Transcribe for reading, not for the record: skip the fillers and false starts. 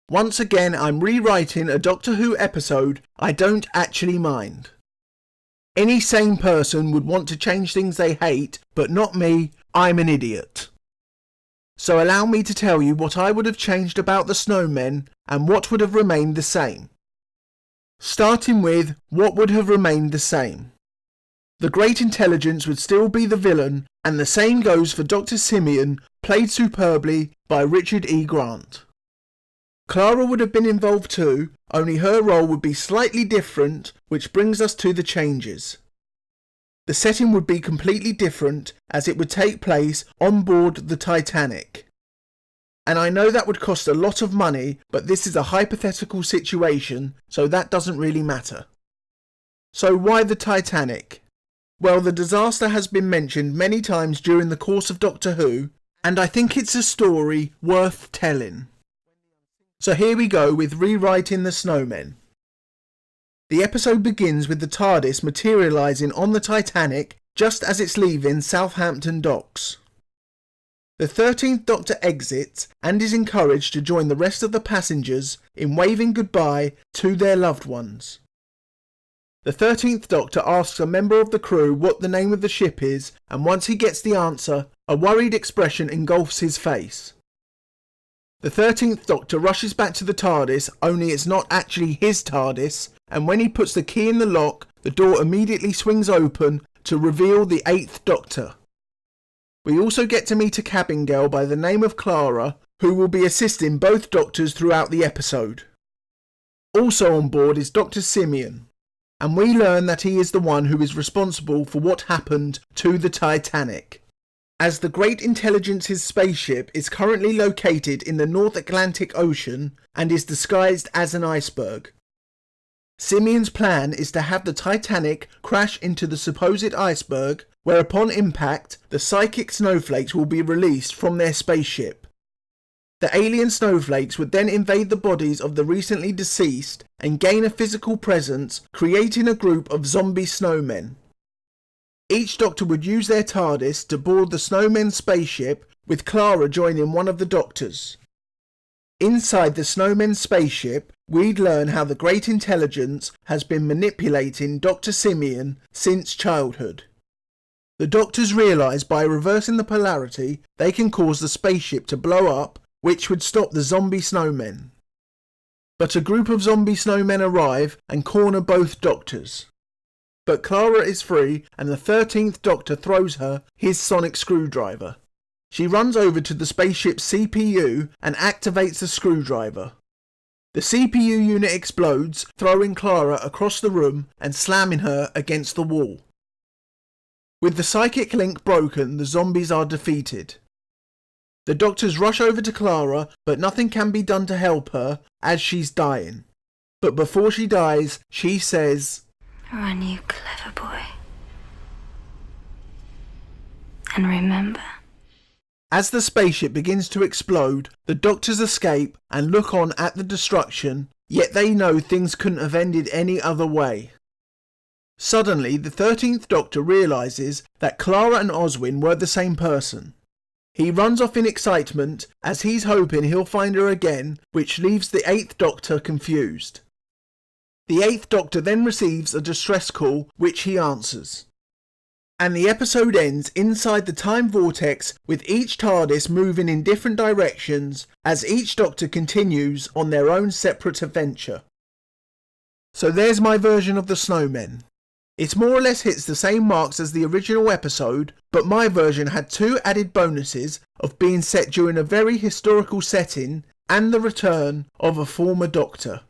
Once again, I'm rewriting a Doctor Who episode I don't actually mind. Any sane person would want to change things they hate, but not me. I'm an idiot. So allow me to tell you what I would have changed about the Snowmen and what would have remained the same. Starting with what would have remained the same. The Great Intelligence would still be the villain, and the same goes for Dr. Simeon, played superbly by Richard E. Grant. Clara would have been involved too, only her role would be slightly different, which brings us to the changes. The setting would be completely different, as it would take place on board the Titanic. And I know that would cost a lot of money, but this is a hypothetical situation, so that doesn't really matter. So why the Titanic? Well, the disaster has been mentioned many times during the course of Doctor Who, and I think it's a story worth telling. So here we go with rewriting the Snowmen. The episode begins with the TARDIS materialising on the Titanic just as it's leaving Southampton docks. The 13th Doctor exits and is encouraged to join the rest of the passengers in waving goodbye to their loved ones. The 13th Doctor asks a member of the crew what the name of the ship is, and once he gets the answer, a worried expression engulfs his face. The 13th Doctor rushes back to the TARDIS, only it's not actually his TARDIS, and when he puts the key in the lock, the door immediately swings open to reveal the 8th Doctor. We also get to meet a cabin girl by the name of Clara, who will be assisting both Doctors throughout the episode. Also on board is Dr. Simeon, and we learn that he is the one who is responsible for what happened to the Titanic, as the Great Intelligence's spaceship is currently located in the North Atlantic Ocean and is disguised as an iceberg. Simeon's plan is to have the Titanic crash into the supposed iceberg, where upon impact, the psychic snowflakes will be released from their spaceship. The alien snowflakes would then invade the bodies of the recently deceased and gain a physical presence, creating a group of zombie snowmen. Each Doctor would use their TARDIS to board the Snowmen spaceship, with Clara joining one of the Doctors. Inside the Snowmen spaceship, we'd learn how the Great Intelligence has been manipulating Dr. Simeon since childhood. The Doctors realise by reversing the polarity, they can cause the spaceship to blow up, which would stop the zombie snowmen. But a group of zombie snowmen arrive and corner both Doctors. But Clara is free, and the 13th Doctor throws her his sonic screwdriver. She runs over to the spaceship's CPU and activates the screwdriver. The CPU unit explodes, throwing Clara across the room and slamming her against the wall. With the psychic link broken, the zombies are defeated. The Doctors rush over to Clara, but nothing can be done to help her as she's dying. But before she dies, she says, "Run, you clever boy. And remember." As the spaceship begins to explode, the Doctors escape and look on at the destruction, yet they know things couldn't have ended any other way. Suddenly, the 13th Doctor realises that Clara and Oswin were the same person. He runs off in excitement as he's hoping he'll find her again, which leaves the 8th Doctor confused. The 8th Doctor then receives a distress call, which he answers. And the episode ends inside the time vortex, with each TARDIS moving in different directions as each Doctor continues on their own separate adventure. So there's my version of the Snowmen. It more or less hits the same marks as the original episode, but my version had two added bonuses of being set during a very historical setting and the return of a former Doctor.